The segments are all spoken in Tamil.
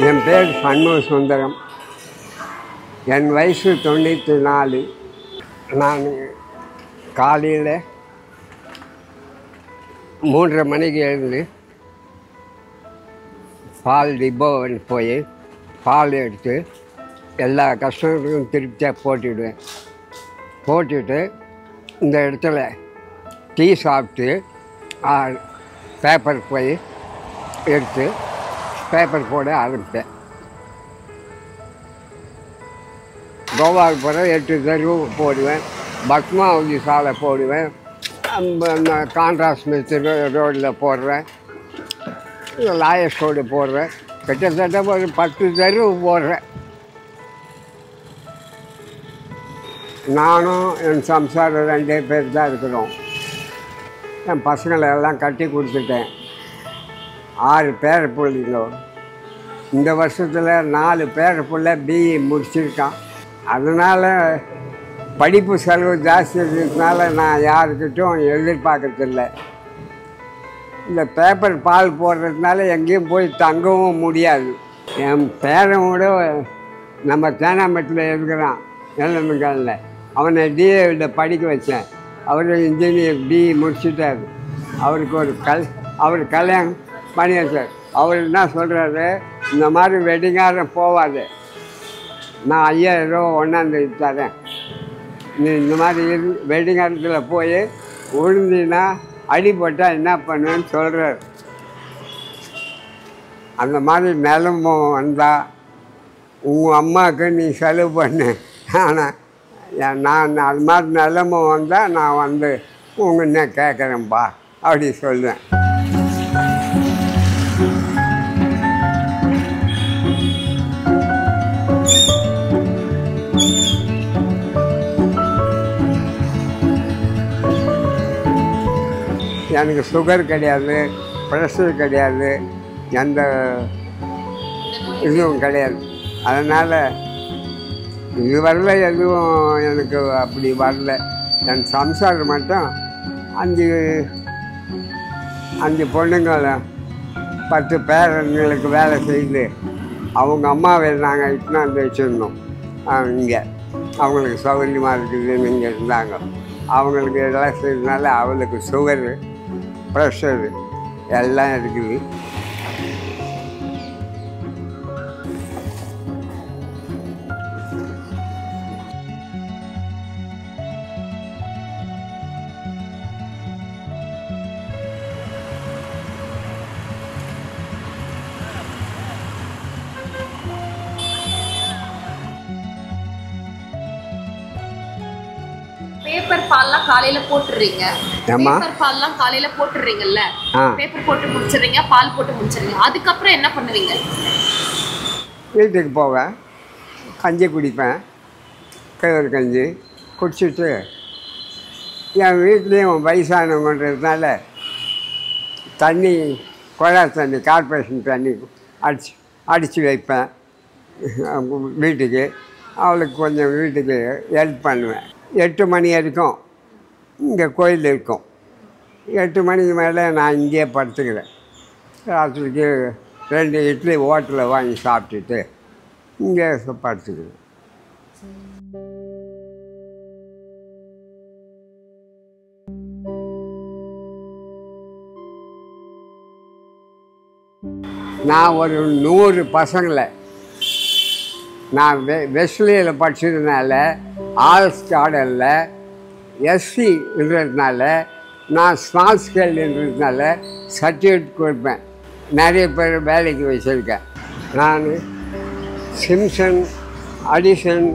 என் பேர் சண்முக சுந்தரம். என் வயசு 94. நான் காலையில் 3:30 மணிக்கு எழுந்து பால் டிப்போவன் போய் பால் எடுத்து எல்லா கஸ்டமருக்கும் திருப்தியாக போட்டுவிடுவேன். போட்டுட்டு இந்த இடத்துல டீ சாப்பிட்டு பேப்பர் போய் எடுத்து பேப்பர் போட ஆரம்பித்தேன். கோவாவுக்கு போகிற 8 தெரு போடுவேன், பத்மாவதி சாலை போடுவேன், கான்ட்ராஸ்ட் மிஸ்திரி ரோடில் போடுறேன், லாயர்ஸ் ரோடு போடுறேன். கிட்டத்தட்ட ஒரு 10 தெரு போடுறேன். நானும் என் சம்சாரம் 2 பேர் தான் இருக்கிறோம். என் பசங்களை எல்லாம் கட்டி கொடுத்துட்டேன். 6 பேர பிள்ளைங்க. இந்த வருஷத்தில் 4 பேர பிள்ளை பிஇ முடிச்சிருக்கான். அதனால் படிப்பு செலவு ஜாஸ்தி இருக்கிறதுனால நான் யாருக்கிட்டும் எதிர்பார்க்கறதில்ல. இந்த பேப்பர் பால் போடுறதுனால எங்கேயும் போய் தங்கவும் முடியாது. என் பேரனோட நம்ம தேனாம்பட்டில் இருக்கிறான் எல்லமிக்காலில். அவனை டிஏவில் படிக்க வச்சேன். அவர் இன்ஜினியர் பிஇ முடிச்சுட்டார். அவருக்கு அவர் கல்யாணம் பண்ணியார். அவர் என்ன சொல்கிறாரு, இந்த மாதிரி வெட்டிங்காரம் போவாது, நான் 5000 ரூபா ஒன்றாந்தேதி தரேன், நீ இந்த மாதிரி வெட்டிங்காரத்தில் போய் விழுந்தினா அடிப்பட்டால் என்ன பண்ணுவேன்னு சொல்கிறார். அந்த மாதிரி நிலமும் வந்தால் உங்கள் அம்மாவுக்கு நீ செலவு பண்ணு, ஆனால் நான் அது மாதிரி நிலமும் வந்தால் நான் வந்து உங்கள்கிட்ட கேட்குறேன்ப்பா அப்படி சொல்லுவேன். எனக்கு சுகர் கிடையாது, ப்ரெஷர் கிடையாது, எந்த இதுவும் கிடையாது. அதனால் இது வரல, எதுவும் எனக்கு அப்படி வரல. என் சம்சாரம் மட்டும் 5 பொண்ணுங்களை 10 பேரங்களுக்கு வேலை செய்து அவங்க அம்மாவை நாங்கள் இட்டுனாந்து வச்சுருந்தோம். இங்கே அவங்களுக்கு சௌகரியமாக இருக்குதுன்னு இங்கே இருந்தாங்க. அவங்களுக்கு இதெல்லாம் செய்யறதுனால அவளுக்கு சுகரு, ப்ரெஷரு எல்லாம் இருக்குது. பேப்பர் பால்லாம் காலையில போட்டுறீங்க. பேப்பர் பால்லாம் காலையில போட்டுறீங்கல்ல, பேப்பர் போட்டு முடிச்சிடுறீங்க, பால் போட்டு முடிச்சிடுறீங்க. அதுக்கப்புறம் என்ன பண்ணுவீங்க? வீட்டுக்கு போவேன், கஞ்சி குடிப்பேன், கேழ்வரகு கஞ்சி குடிச்சிட்டு என் வீட்லேயும் வயசானவங்கன்றதுனால தண்ணி, குழாய் தண்ணி, கார்பரேஷன் தண்ணி அடித்து வைப்பேன் வீட்டுக்கு. அவளுக்கு கொஞ்சம் வீட்டுக்கு ஹெல்ப் பண்ணுவேன். 8 மணி வரைக்கும் இங்கே கோயில் இருக்கும். 8 மணிக்கு மேலே நான் இங்கேயே படுத்துக்கிறேன். ராத்திரிக்கு 2 இட்லி ஹோட்டலில் வாங்கி சாப்பிட்டுட்டு இங்கே படுத்துக்கிறேன். நான் ஒரு 100 பசங்களை நான் வெஸ்ட்லியில் படித்ததுனால ஆல்ஸ் கார்டனில் எஸ்சின்றதுனால நான் ஸ்மால் ஸ்கேல்ன்றதுனால சர்டிஃபிகேட் கொடுப்பேன். நிறைய பேர் வேலைக்கு வச்சுருக்கேன். நான் சிம்சன், அடிசன்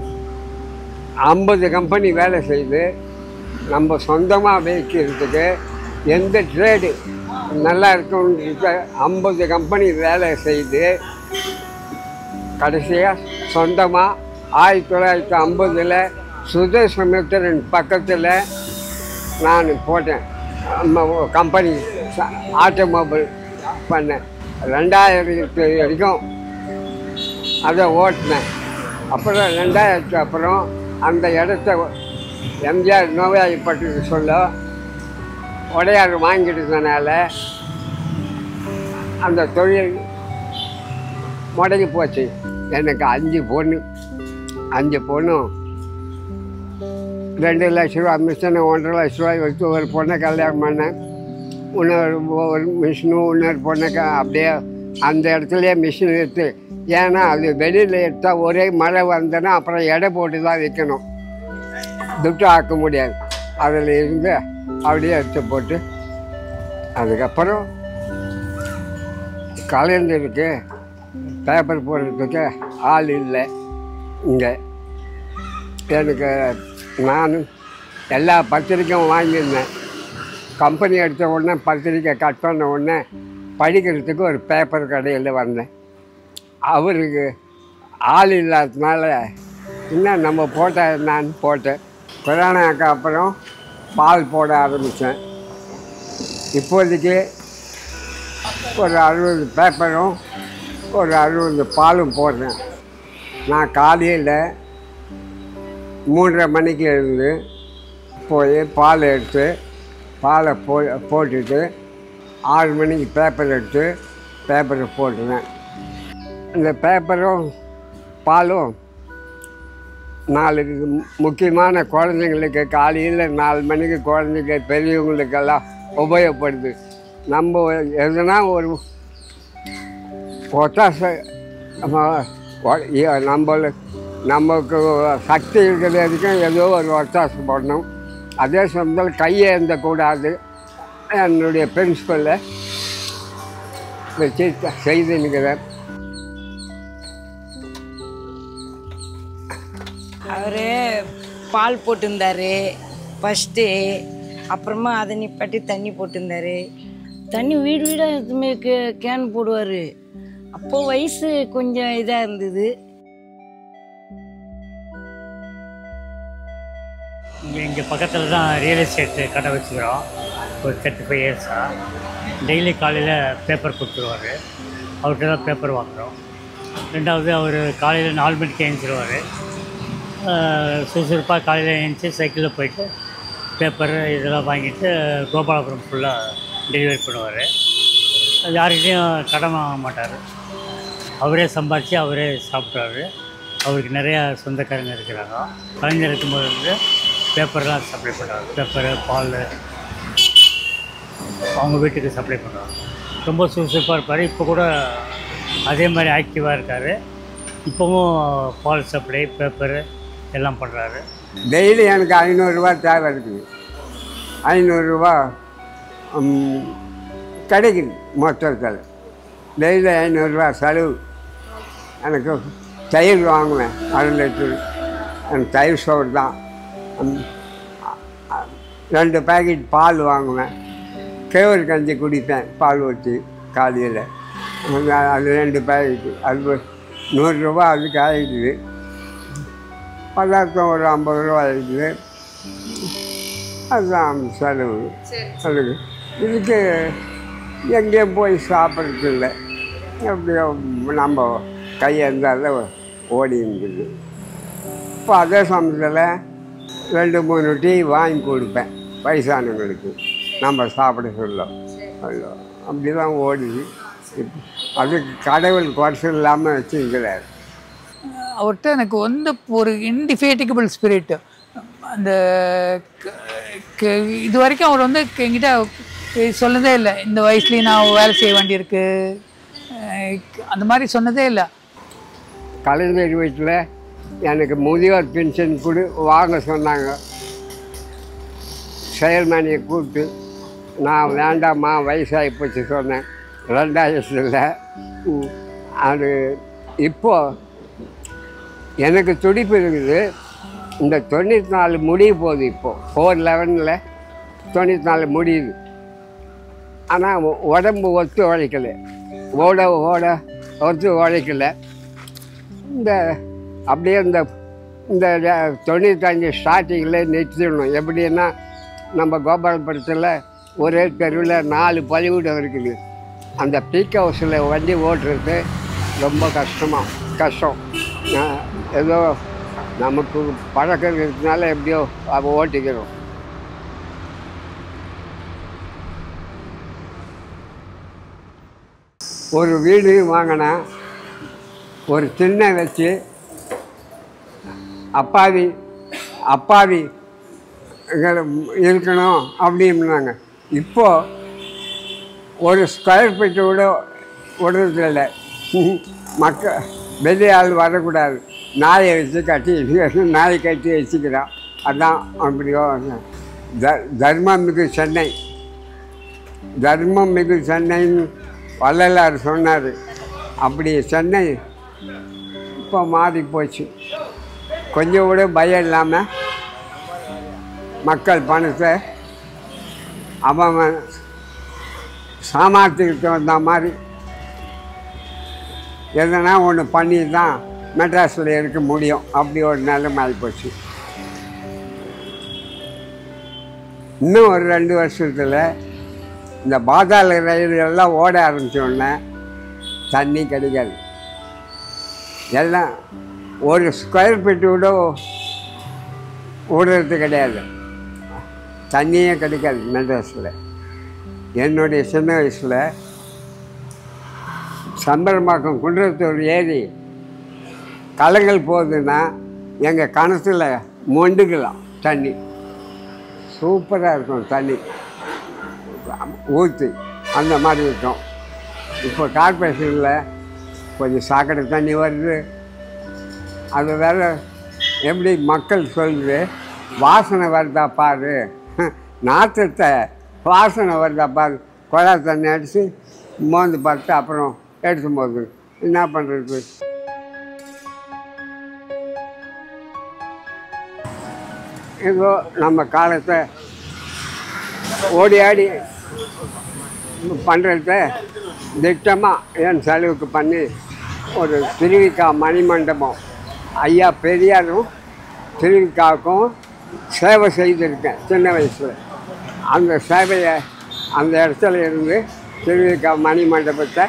50 கம்பெனி வேலை செய்து நம்ம சொந்தமாக வைக்கிறதுக்கு எந்த ட்ரேடு நல்லா இருக்கும்னு 50 கம்பெனி வேலை செய்து கடைசியாக சொந்தமாக 1950 சுதர்சனத்தின் பக்கத்தில் நான் போட்டேன் கம்பெனி ஆட்டோமொபைல் பண்ணேன். 2000 வரைக்கும் அதை ஓட்டினேன். அப்புறம் 2000 அப்புறம் அந்த இடத்த எம்ஜிஆர் நோயாளிப்பட்டு சொல்ல உடையார் வாங்கிட்டதுனால அந்த தொழில் முடங்கி போச்சு. எனக்கு 5 பொண்ணும் 2 லட்ச ரூபா மிஷினை 1.5 லட்ச ரூபாய் வச்சு ஒரு பொண்ணை கல்யாணம் பண்ணேன். ஒரு மிஷினும் இன்னொரு பொண்ணை அப்படியே அந்த இடத்துலையே மிஷின் எடுத்து, ஏன்னா அது வெளியில் எடுத்தால் ஒரே மழை வந்தேன்னா அப்புறம் எடை போட்டு தான் வைக்கணும், துட்டு ஆக்க முடியாது. அதில் இருந்து அப்படியே எடுத்து போட்டு அதுக்கப்புறம் கலைஞருக்கு பேப்பர் போடுறதுக்கு ஆள் இல்லை இங்கே. எனக்கு நான் எல்லா பத்திரிக்கையும் வாங்கியிருந்தேன். கம்பெனி எடுத்த உடனே பத்திரிக்கை கட் பண்ண உடனே படிக்கிறதுக்கு ஒரு பேப்பர் கடையில் வந்தேன். அவருக்கு ஆள் இல்லாததுனால இன்னும் நம்ம நான் போட்டேன். கொரோனாவுக்கு அப்புறம் பால் போட ஆரம்பித்தேன். இப்போதைக்கு ஒரு 60 பேப்பரும் ஒரு 60 பாலும் போடுறேன். நான் காலையில் 3:30 மணிக்கு எழுந்து போய் பால் எடுத்து பாலை போட்டுட்டு 6 மணிக்கு பேப்பர் எடுத்து பேப்பரை போட்டுருவேன். இந்த பேப்பரும் பாலும் 4 முக்கியமான குழந்தைங்களுக்கு காலையில் 4 மணிக்கு குழந்தைங்க பெரியவங்களுக்கெல்லாம் உபயோகப்படுது. நம்ம எதுனா ஒரு ஒத்தாசை நமக்கு சக்தி இருக்கிற வரைக்கும் ஏதோ ஒரு ஒத்தாசை பண்ணணும். அதே சமயத்தில் கையை எழுந்தக்கூடாது. என்னுடைய பிரின்சிபலில் வச்சு செய்துங்கிறேன். அவர் பால் போட்டிருந்தார் ஃபஸ்ட்டு. அப்புறமா அதை நிப்பாட்டி தண்ணி போட்டிருந்தார். தண்ணி வீடு வீடாக எதுவுமே கேன் போடுவார். அப்போது வயசு கொஞ்சம் இதாக இருந்தது. இங்கே பக்கத்தில் தான் ரியல் எஸ்டேட்டு கடை வச்சுக்கிறோம். ஒரு 35 இயர்ஸாக டெய்லி காலையில் பேப்பர் கொடுத்துருவார். அவர்கிட்ட தான் பேப்பர் வாங்குகிறோம். ரெண்டாவது அவர் காலையில் 4 மணிக்கு எழுந்திருவார். சுறுசுறுப்பாக காலையில் எழுந்துச்சி சைக்கிளில் போயிட்டு பேப்பர் இதெல்லாம் வாங்கிட்டு கோபாலபுரம் ஃபுல்லாக டெலிவரி பண்ணுவார். யார்கிட்டையும் கடன் வாங்க மாட்டார். அவரே சம்பாதிச்சு அவரே சாப்பிட்றாரு. அவருக்கு நிறையா சொந்தக்காரங்க இருக்கிறாங்க. கலைஞர் இருக்கும்போது வந்து பேப்பர்லாம் சப்ளை பண்ணுறாரு. பேப்பரு பால் அவங்க வீட்டுக்கு சப்ளை பண்ணுறாங்க. ரொம்ப சுறுசுறுப்பாக இருப்பார். இப்போ கூட அதே மாதிரி ஆக்டிவாக இருக்கார். இப்போவும் பால் சப்ளை பேப்பரு எல்லாம் பண்ணுறாரு. டெய்லி எனக்கு 500 ரூபா தேவை இருக்குது. 500 ரூபா கிடைக்குது மொத்தத்தில். டெய்லி 500 ரூபா செலவு. எனக்கு தயிர் வாங்குவேன் 1/2 லிட்டரு. எனக்கு தயிர் சோறு தான். 2 பேக்கெட் பால் வாங்குவேன். கேவர் கஞ்சி குடிப்பேன் பால் ஊற்றி காலையில். அது 2 பேக்கெட்டு. அது 100 ரூபா அதுக்கு ஆகிடுது. பதார்த்தம் ஒரு 50 ரூபா ஆகிடுது. அதுதான் செலவு. அதுக்கு இதுக்கு எங்கேயும் போய் சாப்பிட்றது இல்லை. எப்படியோ நம்ம கையெழுந்தால ஓடிங்குது. இப்போ அதே சமயத்தில் 2-3 டீ வாங்கி கொடுப்பேன் வயசானவங்களுக்கு நம்ம சாப்பிட சொல்ல. அப்படி தான் ஓடுது. அதுக்கு கடவுள் குறைச்சல் இல்லாமல் வச்சுருக்கிறார். அவர்கிட்ட எனக்கு வந்து ஒரு இன்டிஃபேட்டிகபிள் ஸ்பிரிட்டு. அந்த இது வரைக்கும் அவர் வந்து என்கிட்ட சொன்னதே இல்லை, இந்த வயசுலேயும் நான் வேலை செய்ய வேண்டியிருக்கு, அந்த மாதிரி சொன்னதே இல்லை. கலைஞர் வீட்டில் எனக்கு முதியோர் பென்ஷன் வாங்க சொன்னாங்க. செயல்மணியை கூப்பிட்டு நான் வேண்டாம்மா வயசாகி போச்சு சொன்னேன். 2000 அது இப்போது எனக்கு துடிப்பு இருக்குது. இந்த 94 முடிய போகுது. இப்போது 4/11 94 முடியுது. ஆனால் உடம்பு ஒத்து உழைக்கலை, ஓட ஒத்து உழைக்கலை. இந்த அப்படியே இந்த 95 ஸ்டார்டிங்கில் நிறுத்திடணும். எப்படின்னா நம்ம கோபாலபுரத்தில் ஒரே தெருவில் 4 பள்ளிக்கூடம் இருக்குது. அந்த பீக் ஹவுஸில் வண்டி ஓட்டுறது ரொம்ப கஷ்டம். ஏதோ நமக்கு பழக்கம் இருக்கிறதுனால எப்படியோ அதை ஓட்டிக்கிறோம். ஒரு வீடு வாங்கினா ஒரு சின்ன வச்சு அப்பாவி இருக்கணும் அப்படின்னாங்க. இப்போது ஒரு ஸ்கொயர் ஃபீட்டு கூட விடுறதில்லை. வெளியாள் வரக்கூடாது, நாயை வச்சு நாயை கட்டி வச்சுக்கிறான். அதான் அப்படியோ. தர்மம் மிகு சென்னைன்னு வள்ளலார் சொன்னார். அப்படி சென்னை இப்போ மாறி போச்சு. கொஞ்சம் கூட பயம் இல்லாமல் மக்கள் பணத்தை அவன் சாமர்த்தியத்துக்கு வந்த மாதிரி எதனா ஒன்று பண்ணி தான் மெட்ராஸில் இருக்க முடியும். அப்படி ஒரு நிலைமை ஆகிப்போச்சு. இன்னும் ஒரு 2 வருஷத்தில் இந்த பாதாள ரயில்கள்லாம் ஓட ஆரம்பித்தோடனே தண்ணி கிடைக்காது. எல்லாம் ஒரு ஸ்கொயர் ஃபீட்டு கூட ஓடுறது கிடையாது, தண்ணியே கிடைக்காது மெட்ராஸில். என்னுடைய சின்ன வயசில் சம்பரமாக்கம் குன்றத்தூர் ஏரி கலங்கள் போகுதுன்னா எங்கள் கணத்தில் மொண்டுக்கலாம். தண்ணி சூப்பராக இருக்கும், தண்ணி ஊற்றி அந்த மாதிரி இருக்கும். இப்போ கார்பரேஷனில் கொஞ்சம் சாக்கடை தண்ணி வருது. அது வேறு எப்படி மக்கள் சொல்லுது, வாசனை வருதா பாரு, நாற்றத்தை வாசனை வருதா பாரு. குழா தண்ணி அடித்து மோந்து பார்த்து அப்புறம் எடுக்கும் போது என்ன பண்ணுறது? ஏதோ நம்ம காலத்தை ஓடி ஆடி பண்ணுறத திட்டமாக என் செலவுக்கு பண்ணி ஒரு திருவிக்கா மணிமண்டபம் ஐயா பெரியாரும் திருவிக்காவுக்கும் சேவை செய்திருக்கேன் சின்ன வயசில். அந்த சேவையை அந்த இடத்துல இருந்து திருவிக்கா மணிமண்டபத்தை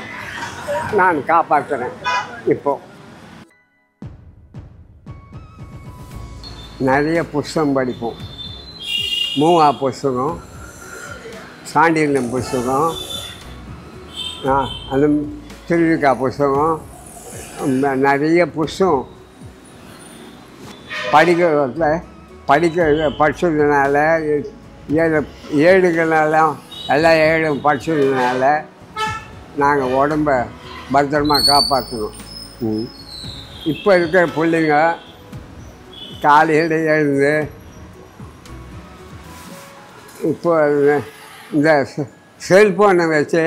நான் காப்பாற்றுறேன். இப்போது நிறைய புஸ்தகம் படிப்போம். மூவா புஸ்தகம், சாண்டில்யம் புஸ்தகம், அந்த திருவிக்கா புஸ்தகம், நிறைய புஸ்தகம் படித்ததுனால ஏடுகளாலும் எல்லா ஏடும் படித்ததுனால நாங்கள் உடம்ப பத்திரமாக காப்பாற்றணும். இப்போ இருக்கிற பிள்ளைங்க காலையில் எழுந்து இப்போ இந்த செல்ஃபோனை வச்சு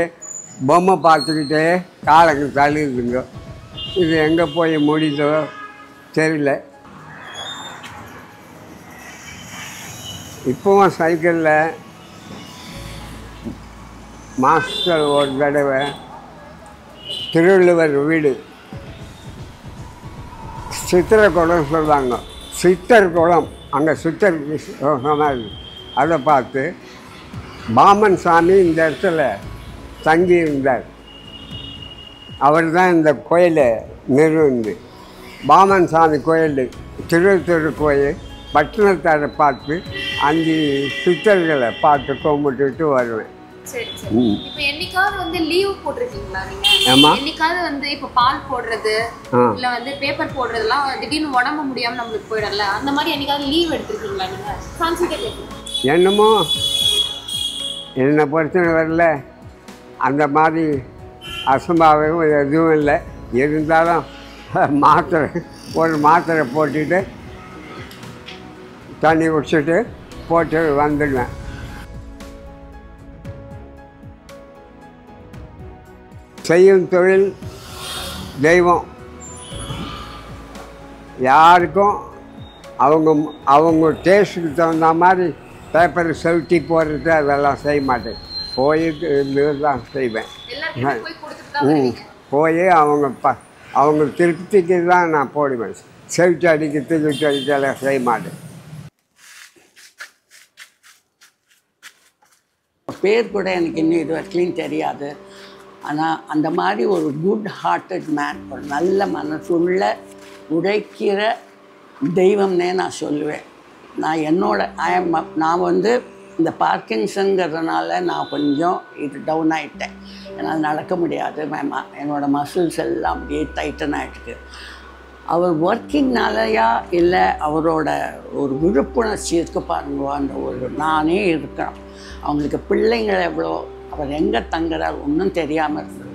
பொம்மை பார்த்துக்கிட்டே காலங்க தள்ளிடுதுங்க. இது எங்கே போய் முடியுதோ தெரியல. இப்போவும் சைக்கிளில் மாதத்தில் ஒரு தடவை திருவள்ளுவர் வீடு சித்திரக்குளம் சொல்லுவாங்க, சித்தர் குளம், அங்கே சித்தர் சமாதி, அதை பார்த்து பாமன் சாமி இந்த இடத்துல தங்கி இருந்தார். அவர் தான் இந்த கோயிலை நிறுவந்து. பாமன் சாமி கோயில் திருவத்தூர் கோயில் பட்டணத்தாரை பார்த்து 5 சித்தர்களை பார்த்து கும்பிட்டுட்டு வருவேன். சரி சரி. இப்போ என்னைக்காவது வந்து லீவ் போட்டிருக்கீங்களா நீங்க? ஆமா. என்னைக்காவது வந்து இப்போ பால் போடுறது இல்ல வந்து பேப்பர் போடுறதுலாம் திடீர்னு உடம்பு முடியாம நம்மளுக்கு போயிடல, அந்த மாதிரி என்னைக்காவது லீவ் எடுத்திருக்கீங்களா நீங்க? கான்சென்ட்ரேட் என்னமோ என்னை பொறுத்தவரை வரல, அந்த மாதிரி அசம்பாவியம் எதுவும் இல்லை. இருந்தாலும் ஒரு மாத்திரை போட்டுட்டு தண்ணி குடிச்சிட்டு போட்டு வந்துடுவேன். செய்யும் தொழில் தெய்வம். யாருக்கும் அவங்க டேஸ்ட்டுக்கு தகுந்த மாதிரி பேப்பரை செலுத்தி போடுறது அதெல்லாம் செய்ய மாட்டேன். போயிட்டு இருந்து தான் செய்வேன். எல்லாருக்கும் போய் கொடுத்துட்டு தான் வருவீங்க. போய் அவங்க திருப்திக்கு தான் நான் போடுவேன். செவிட்டு அடிக்கிறது கிட்டு அடிக்கலாம் செய்ய மாட்டேன். பேர் கூட எனக்கு இன்னும் இது வரைக்கும் தெரியாது. ஆனால் அந்த மாதிரி ஒரு குட் ஹார்ட்டட் மேன், ஒரு நல்ல மனசுள்ள உழைக்கிற தெய்வம்னே நான் சொல்லுவேன். நான் வந்து இந்த பார்க்கின்சன்கிறதுனால நான் கொஞ்சம் இது டவுன் ஆகிட்டேன். என்னால் நடக்க முடியாது. என்னோடய மசில்ஸ் எல்லாம் அப்படியே டைட்டன் ஆகிட்டுருக்கு. அவர் ஒர்க்கிங்னாலையா இல்லை அவரோட ஒரு விழிப்புணர்ச்சி இருக்கு பாருங்க, அந்த ஒரு நானே இருக்கணும். அவங்களுக்கு பிள்ளைங்கள் எவ்வளோ, அவர் எங்கே தங்குறார் ஒன்றும் தெரியாமல் இருந்தது.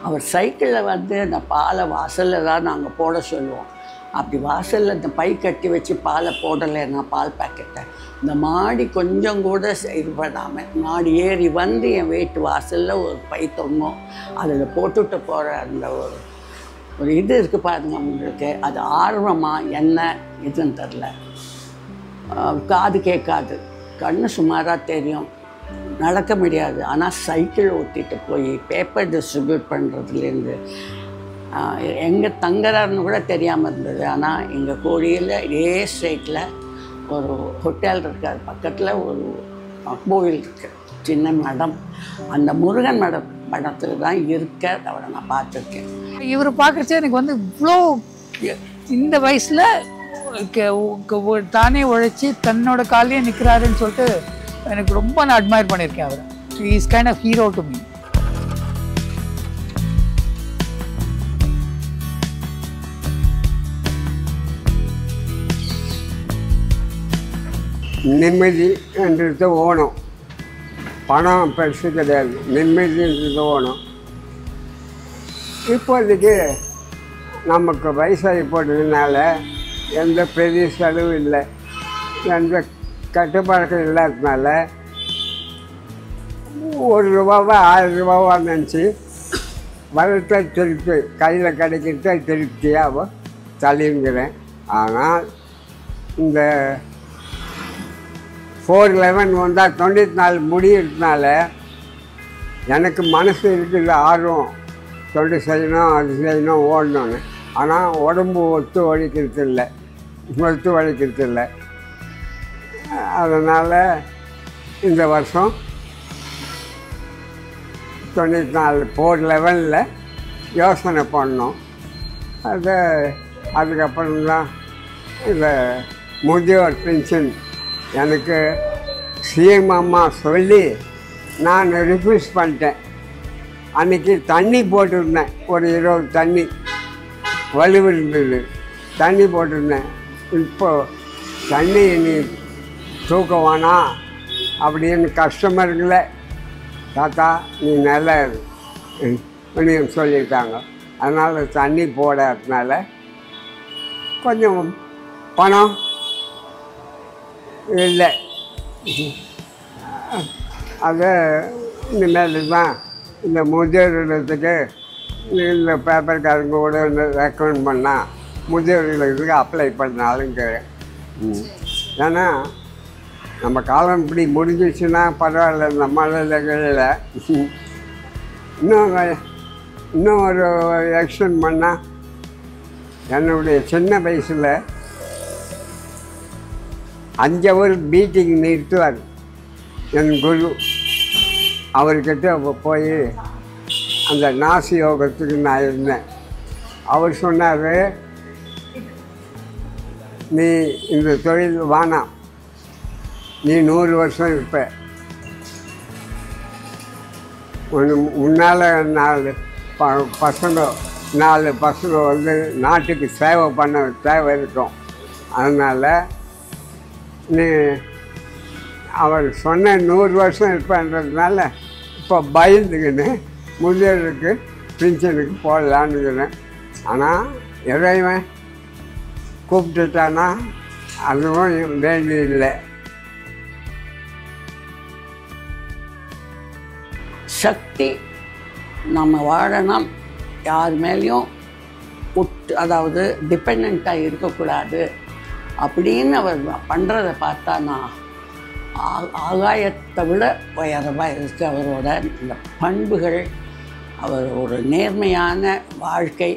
அவர் சைக்கிளில் வந்து அந்த பாலை வாசலில் தான் நாங்கள் போட சொல்லுவோம். அப்படி வாசலில் இந்த பை கட்டி வச்சு பாலை போடலைன்னா பால் பாக்கெட்டை இந்த மாடி கொஞ்சம் கூட இது பண்ணாமல் மாடி ஏறி வந்து என் வீட்டு வாசலில் ஒரு பை தொங்கும், அதில் போட்டுட்டு போகிற அந்த ஒரு இது இருக்குது பாருங்க உங்களுக்கு. அது ஆர்வமாக என்ன இதுன்னு தெரில. காது கேட்காது, கண்ணு சுமாராக தெரியும், நடக்க முடியாது. ஆனால் சைக்கிள் ஓட்டிகிட்டு போய் பேப்பர் டிஸ்ட்ரிபியூட் பண்ணுறதுலேருந்து எங்கே தங்குறாருன்னு கூட தெரியாமல் இருந்தது. ஆனால் எங்கள் கோடியில் இதே ஸ்ட்ரீட்டில் ஒரு ஹோட்டல் இருக்குது, அது பக்கத்தில் ஒரு கோவில் இருக்குது, சின்ன மடம். அந்த முருகன் மடத்தில் தான் இருக்க அவரை நான் பார்த்துருக்கேன். இவர் பார்க்குறச்சே எனக்கு வந்து இவ்வளோ இந்த வயசில் தானே உழைச்சி தன்னோட காலையே நிற்கிறாருன்னு சொல்லிட்டு எனக்கு ரொம்ப நான் அட்மையர் பண்ணியிருக்கேன் அவரை. Is kind of hero to me. நிம்மதி என்றது ஓணும், பணம் பெருசு கிடையாது, நிம்மதின்றது ஓணும். இப்போதைக்கு நமக்கு வயசாகி போட்டதுனால எந்த பெரிய செலவும் இல்லை, எந்த கட்டுப்பாடுகள் இல்லாததுனால ₹1 1000 நினச்சி வரத்தை திருப்தி கையில் கிடைக்கிறத திருப்தியாக தள்ளிங்கிறேன். ஆனால் இந்த 411 வந்தால் 94 முடியறதுனால எனக்கு மனசு இருக்குது, ஆர்வம், தொண்டு செய்யணும், அது செய்யணும், ஓடணும்னு. ஆனால் உடம்பு ஒத்து உழைக்கிறது இல்லை. அதனால் இந்த வருஷம் 94 411 யோசனை பண்ணோம். அதுக்கப்புறம்தான் இந்த முதியோர் பென்ஷன் எனக்கு சிஎம் அம்மா சொல்லி நான் ரிஃப்யூஸ் பண்ணிட்டேன். அன்றைக்கி தண்ணி போட்டிருந்தேன், ஒரு 20 தண்ணி வலுவு இருந்தது, தண்ணி போட்டிருந்தேன். இப்போது தண்ணி நீ தூக்க வேணாம் அப்படின்னு கஸ்டமருங்கள தாத்தா நீ நல்லா சொல்லியிருக்காங்க. அதனால் தண்ணி போடாததுனால கொஞ்சம் பணம் இல்லை. அதை இனிமேல் தான் இந்த முதியோர் இல்லத்துக்கு இந்த பேப்பர்காரங்க கூட ரெக்கமெண்ட் பண்ணால் முதியோர் இல்லத்துக்கு அப்ளை பண்ணாலுங்க. ஏன்னா நம்ம காலம் இப்படி முடிஞ்சிச்சுன்னா பரவாயில்ல, இந்த மலைகளில் இன்னும் ஒரு எக்ஸ்டெண்ட் பண்ணால் என்னுடைய சின்ன வயசில் 5 ஹவர் மீட்டிங் நிறுத்துவார் என் குரு. அவர்கிட்ட போய் அந்த நாசி யோகத்துக்கு நான் இருந்தேன். அவர் சொன்னார், நீ இந்த தொழில் வேணாம், நீ 100 வருஷம் இருப்ப, முன்னால் 4 பசங்க வந்து நாட்டுக்கு சேவை பண்ண தேவை இருக்கும். அதனால் நீ அவர் சொன்ன 100 வருஷம் இருப்பேன்றதுனால இப்போ பயந்துக்கின்னு முதியோருக்கு பென்ஷனுக்கு போடலான்னுக்கிறேன். ஆனால் இறைவன் கூப்பிட்டுட்டானா அதுவும் வேண்டியதில்லை. சக்தி நம்ம வாழணும், யார் மேலேயும் அதாவது டிபெண்ட்டாக இருக்கக்கூடாது அப்படின்னு அவர் பண்ணுறதை பார்த்தா நான் ஆகாயத்தை விட உயரமாக இருக்குது அவரோட இந்த பண்புகள். அவர் ஒரு நேர்மையான வாழ்க்கை,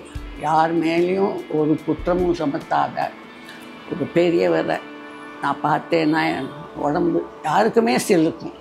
யார் மேலேயும் ஒரு குற்றமும் சுமத்தாத ஒரு பெரியவரை நான் பார்த்தேன்னா என் உடம்பு யாருக்குமே சிலுக்கும்.